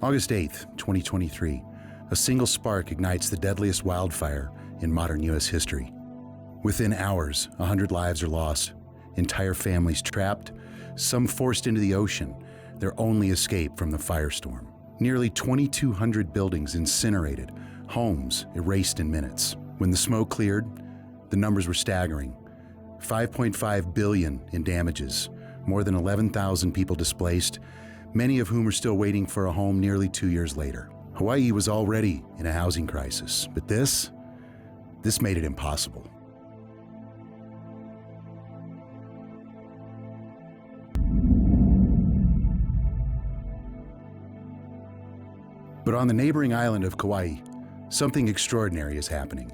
August 8th, 2023, a single spark ignites the deadliest wildfire in modern U.S. history. Within hours, 100 lives are lost, entire families trapped, some forced into the ocean, their only escape from the firestorm. Nearly 2,200 buildings incinerated, homes erased in minutes. When the smoke cleared, the numbers were staggering. $5.5 billion in damages, more than 11,000 people displaced, many of whom are still waiting for a home nearly 2 years later. Hawaii was already in a housing crisis, but this made it impossible. But on the neighboring island of Kauai, something extraordinary is happening.